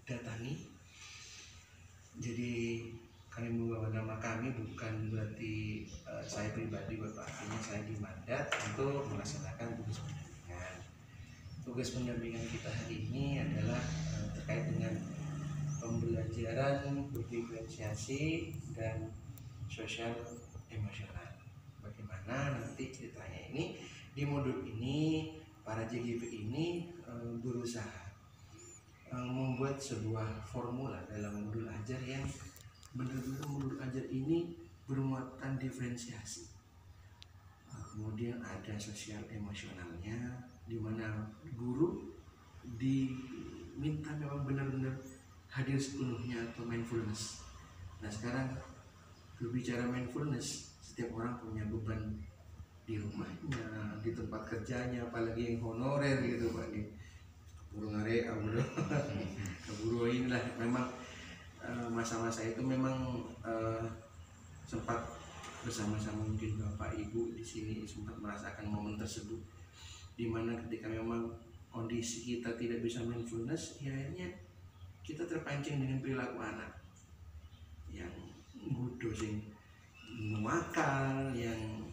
datangi. Jadi kami membawa nama kami bukan berarti saya pribadi, Bapak, artinya saya dimandat untuk melaksanakan tugas pendampingan. Tugas pendampingan kita hari ini adalah terkait dengan pembelajaran berdiferensiasi dan sosial emosional. Bagaimana nanti ceritanya ini di modul ini para JGP ini berusaha membuat sebuah formula dalam modul ajar yang benar-benar modul ajar ini bermuatan diferensiasi. Kemudian ada sosial emosionalnya, di mana guru diminta memang benar-benar hadir sepenuhnya atau mindfulness. Nah sekarang berbicara mindfulness, setiap orang punya beban di rumahnya, di tempat kerjanya, apalagi yang honorer gitu Pak, di keburu ngarea, keburu inilah. Memang masa-masa itu memang sempat bersama-sama mungkin Bapak Ibu di sini sempat merasakan momen tersebut, dimana ketika memang kondisi kita tidak bisa mindfulness, ya akhirnya kita terpancing dengan perilaku anak yang gudo sing nuakal yang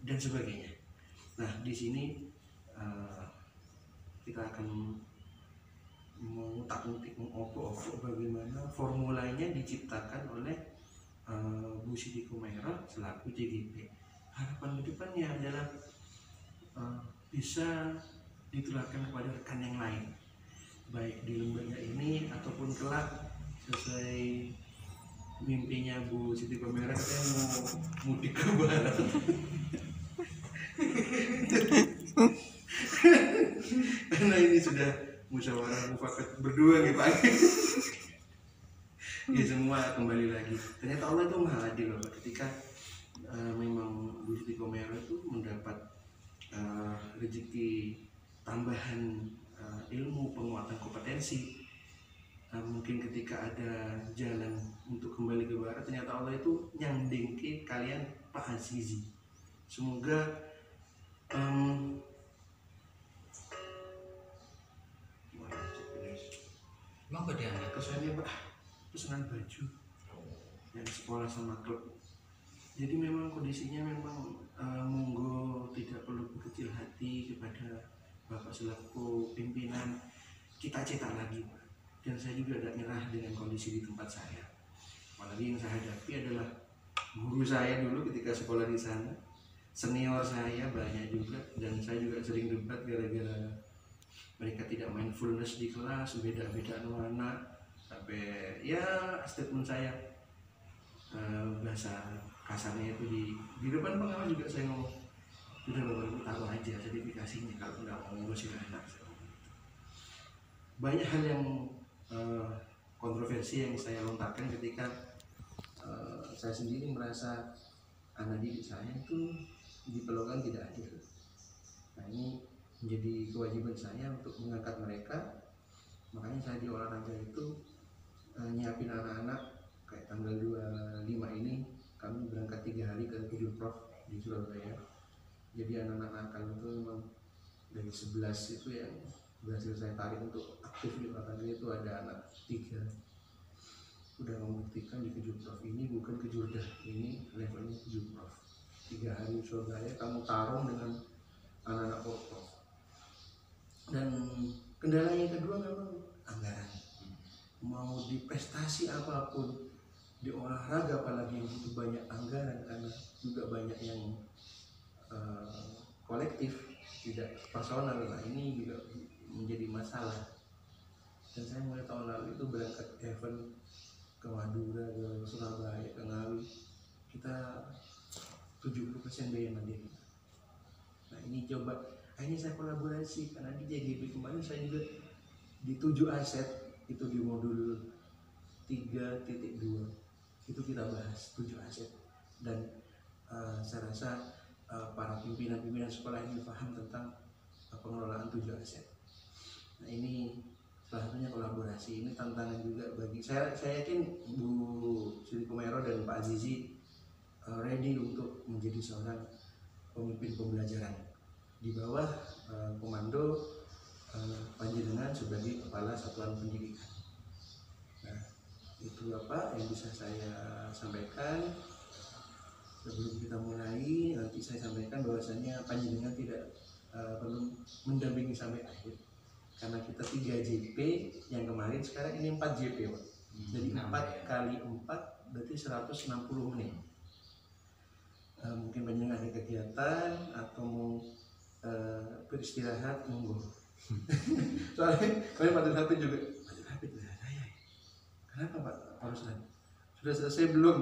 dan sebagainya. Nah di sini kita akan mengutak-utik, mengopok-opok bagaimana formulanya diciptakan oleh Bu Siti Kumairah selaku JGP. Harapan kedepannya adalah bisa ditularkan kepada rekan yang lain, baik di lembaga ini ataupun kelak sesuai mimpinya Bu Siti Kumairah, katanya mau mudik ke barat. Karena ini sudah musyawarah mufakat berdua nih Pak. Ya semua kembali lagi. Ternyata Allah itu maha adil loh Pak. Ketika memang Bu Siti Kumairah itu mendapat rezeki tambahan ilmu, penguatan kompetensi, mungkin ketika ada jalan untuk kembali ke barat, ternyata Allah itu nyanding ke kalian Pak Azizi. Semoga Emang kok diangkat? kesannya Pak pesanan baju yang sekolah sama klub. Jadi memang kondisinya memang monggo tidak perlu berkecil hati kepada Bapak selaku pimpinan. Kita cetak lagi Pak. Dan saya juga tidak nyerah dengan kondisi di tempat saya. Apalagi yang saya hadapi adalah guru saya dulu ketika sekolah di sana, senior saya banyak juga, dan saya juga sering debat gara-gara mereka tidak mindfulness di kelas, beda-beda anak, sampai ya statement saya bahasa kasarnya itu di depan pengawas juga saya ngomong, sudah Bapak Ibu tahu aja sertifikasinya, kalau nggak mau ngurusin anak. Banyak hal yang kontroversi yang saya lontarkan ketika saya sendiri merasa anak didik saya itu diperlakukan tidak adil. Nah ini menjadi kewajiban saya untuk mengangkat mereka. Makanya saya di olahraga itu nyiapin anak-anak, kayak tanggal 25 ini kami berangkat 3 hari ke Kujurprof di Surabaya. Jadi anak-anak nakal itu memang dari 11 itu yang berhasil saya tarik untuk aktif di olahraga itu ada anak 3. Udah membuktikan di Kujurprof ini bukan Kejurdah, ini levelnya Kujurprof. 3 hari di Surabaya kamu tarung dengan anak-anak Prof. Dan kendala yang kedua memang anggaran. Mau di prestasi apapun di olahraga, apalagi yang butuh banyak anggaran, karena juga banyak yang kolektif tidak personal. Nah ini juga menjadi masalah. Dan saya mulai tahun lalu itu berangkat event ke Madura, ke Surabaya, ke Ngawi, kita 70% biaya mandiri. Nah ini coba, ini saya kolaborasi karena di JGP kemarin saya juga di 7 aset itu di modul 3.2 itu kita bahas 7 aset, dan saya rasa para pimpinan-pimpinan sekolah ini paham tentang pengelolaan 7 aset. Nah ini salah satunya kolaborasi. Ini tantangan juga bagi saya yakin Bu Siti Kumairah dan Pak Azizi ready untuk menjadi seorang pemimpin pembelajaran di bawah komando panjenengan sebagai kepala satuan pendidikan. Itu Bapak yang bisa saya sampaikan. Sebelum kita mulai, nanti saya sampaikan bahwasanya panjenengan tidak perlu mendampingi sampai akhir, karena kita 3 JP yang kemarin, sekarang ini 4 JP Pak. Jadi 4 kali 4 berarti 160 menit. Mungkin panjenengan ada kegiatan atau mau beristirahat, monggo. Soalnya kalian pada HP juga, pada HP tidak saya. Kenapa Pak Ustaz? Sudah selesai belum?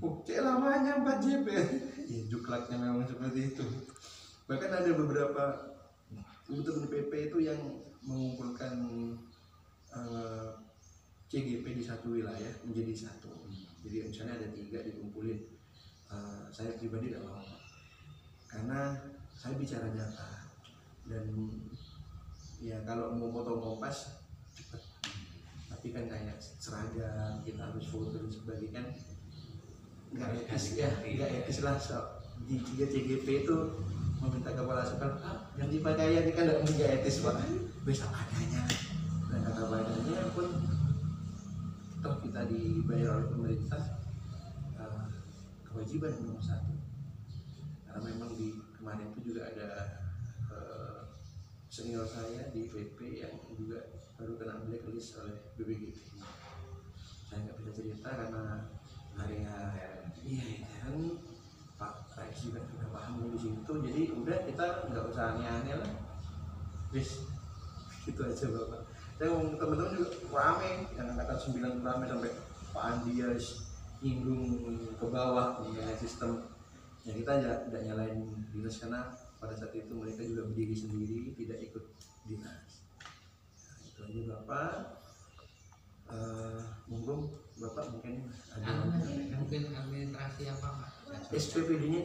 Oh, cek lamanya 4 JP. Ya, juklaknya memang seperti itu. Bahkan ada beberapa teman-teman PP itu yang mengumpulkan CGP di satu wilayah menjadi satu. Jadi misalnya ada 3 dikumpulin. Saya pribadi tidak mau, karena saya bicara nyata. Dan ya kalau mau potong kompas cepat, tapi kan kayak seragam kita harus foto dan sebagainya kan nggak etis ya, nggak etis lah. Di 3 CGP itu meminta kepala sekolah yang dipakai ini kan nggak etis Pak. Bisa adanya, dan kata badannya pun toh kita dibayar oleh pemerintah, kewajiban nomor 1. Karena memang di kemarin itu juga ada senior saya di PP yang juga baru kena blacklist oleh BPGT. Saya nggak bisa cerita karena area kan Pak Rais juga sudah paham di situ, jadi udah kita nggak usah aneh-aneh lah, bis gitu aja Bapak. Saya ngomong ke teman-teman juga rame, yang angkatan 9 rame sampai Pak Andias nyinggung ke bawah mengenai sistem. Ya kita tidak nyalain dinas, karena pada saat itu mereka juga berdiri sendiri, tidak ikut dinas. Nah, itu aja Bapak. Monggo Bapak mungkin ada mungkin administrasi apa Pak? SPPD-nya